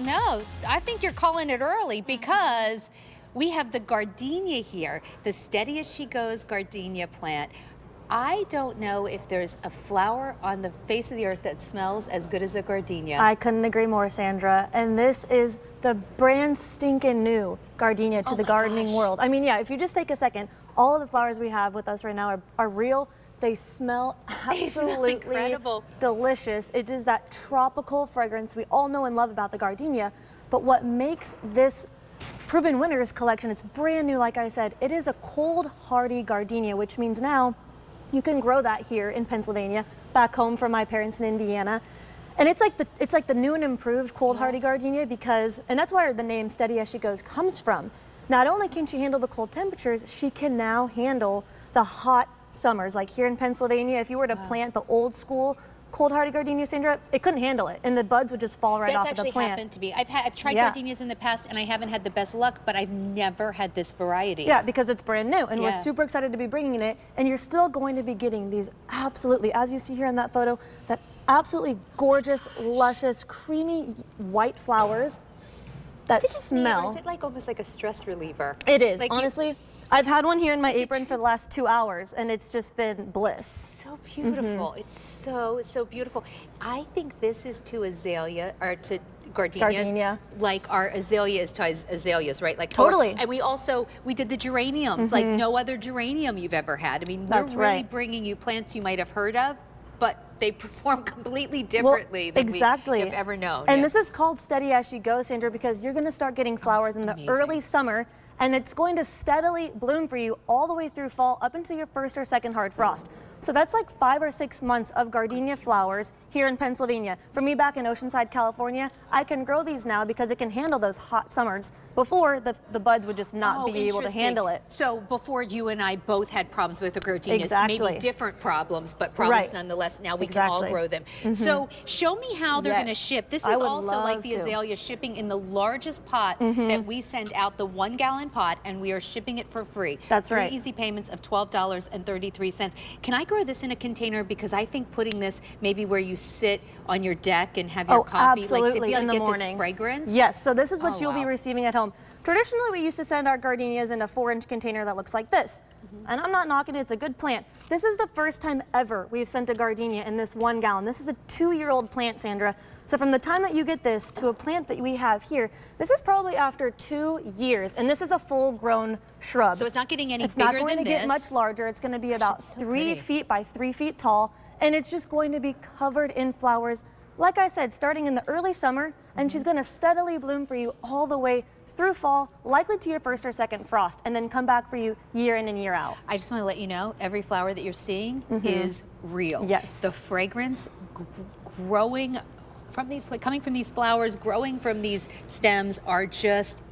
no, I think you're calling it early because we have the gardenia here, the steady as she goes gardenia plant. I don't know if there's a flower on the face of the earth that smells as good as a gardenia. I couldn't agree more, Sandra. And this is the brand stinking new gardenia to the gardening world. I mean, yeah, if you just take a second, all of the flowers we have with us right now are real. They smell absolutely incredible. Delicious. It is that tropical fragrance we all know and love about the gardenia. But what makes this Proven Winners collection, it's brand new, like I said, it is a cold hardy gardenia, which means now you can grow that here in Pennsylvania, back home from my parents in Indiana. And it's like the new and improved cold hardy gardenia because, and that's where the name Steady As She Goes comes from. Not only can she handle the cold temperatures, she can now handle the hot summers. Like here in Pennsylvania, if you were to plant the old school cold hardy gardenia, Sandra, it couldn't handle it, and the buds would just fall right off of the plant. That's actually happened to me. I've tried gardenias in the past, and I haven't had the best luck, but I've never had this variety. Yeah, because it's brand new, and we're super excited to be bringing it, and you're still going to be getting these absolutely, as you see here in that photo, that absolutely gorgeous, luscious, creamy white flowers that smell. Or is it like almost like a stress reliever? It is, like honestly. I've had one here in my apron for the last 2 hours, and it's just been bliss. It's so beautiful. It's so beautiful. I think this is to azalea, or to gardenias, like our azalea is to azaleas, right? Like totally. And we did the geraniums, like no other geranium you've ever had. I mean, we're really bringing you plants you might have heard of, but they perform completely differently than we have ever known. And this is called Steady As She Goes, Sandra, because you're going to start getting flowers in the early summer, and it's going to steadily bloom for you all the way through fall up until your first or second hard frost. So that's like 5 or 6 months of gardenia flowers here in Pennsylvania. For me back in Oceanside, California, I can grow these now because it can handle those hot summers. Before, the buds would just not be able to handle it. So before, you and I both had problems with the gardenias, maybe different problems, but problems nonetheless. Now we can all grow them. So show me how they're going to ship. This is also like the azalea, shipping in the largest pot that we send out, the 1 gallon pot, and we are shipping it for free. That's right. 3 easy payments of $12.33. Can I grow this in a container? Because I think putting this maybe where you sit on your deck and have your coffee, absolutely, like to be able in to the get morning. this fragrance. Yes, so this is what you'll be receiving at home. Traditionally, we used to send our gardenias in a 4-inch container that looks like this. And I'm not knocking it, it's a good plant. This is the first time ever we've sent a gardenia in this 1 gallon. This is a 2-year-old plant, Sandra. So from the time that you get this to a plant that we have here, this is probably after 2 years, and this is a full-grown shrub. So it's not getting any bigger than this. It's not going to get much larger. It's going to be about 3 feet by 3 feet tall, and it's just going to be covered in flowers. Like I said, starting in the early summer, and she's going to steadily bloom for you all the way through fall, likely to your first or second frost, and then come back for you year in and year out. I just want to let you know, every flower that you're seeing is real. Yes. The fragrance growing from these, like coming from these flowers, growing from these stems are just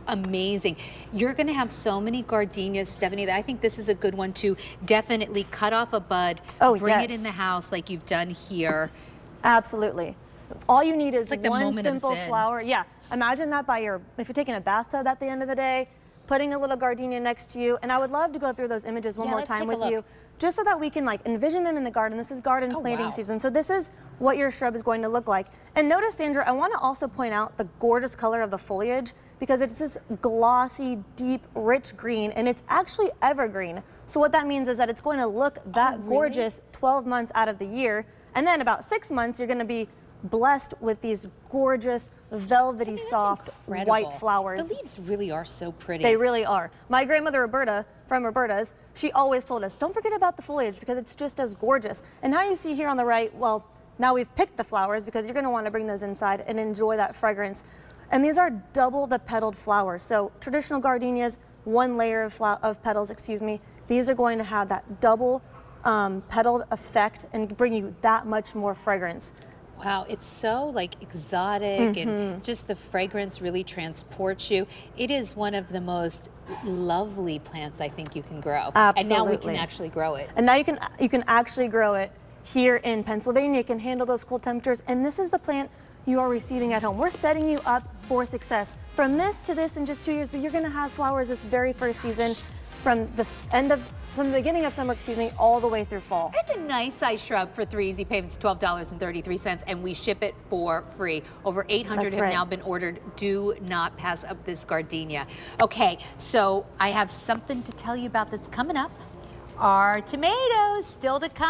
amazing. You're going to have so many gardenias, Stephanie, that I think this is a good one to definitely cut off a bud, bring it in the house like you've done here. Absolutely. All you need is like one simple flower. Yeah. Imagine that if you're taking a bathtub at the end of the day, putting a little gardenia next to you. And I would love to go through those images one more time with you, just so that we can like envision them in the garden. This is garden planting season. So this is what your shrub is going to look like. And notice, Sandra, I want to also point out the gorgeous color of the foliage, because it's this glossy, deep, rich green, and it's actually evergreen. So what that means is that it's going to look that gorgeous 12 months out of the year. And then about 6 months, you're going to be blessed with these gorgeous, velvety, soft, white flowers. The leaves really are so pretty. They really are. My grandmother Roberta, from Roberta's, she always told us, don't forget about the foliage because it's just as gorgeous. And how you see here on the right, well, now we've picked the flowers because you're going to want to bring those inside and enjoy that fragrance. And these are double the petaled flowers. So traditional gardenias, 1 layer of petals, these are going to have that double petaled effect and bring you that much more fragrance. Wow, it's so like exotic and just the fragrance really transports you. It is one of the most lovely plants I think you can grow. Absolutely. And now we can actually grow it. And now you can actually grow it here in Pennsylvania. It can handle those cold temperatures, and this is the plant you are receiving at home. We're setting you up for success. From this to this in just 2 years, but you're going to have flowers this very first season. From the end of from the beginning of summer, excuse me, all the way through fall. It's a nice size shrub for 3 easy payments, $12.33, and we ship it for free. Over 800 That's have right. now been ordered. Do not pass up this gardenia. Okay, so I have something to tell you about that's coming up. Our tomatoes still to come.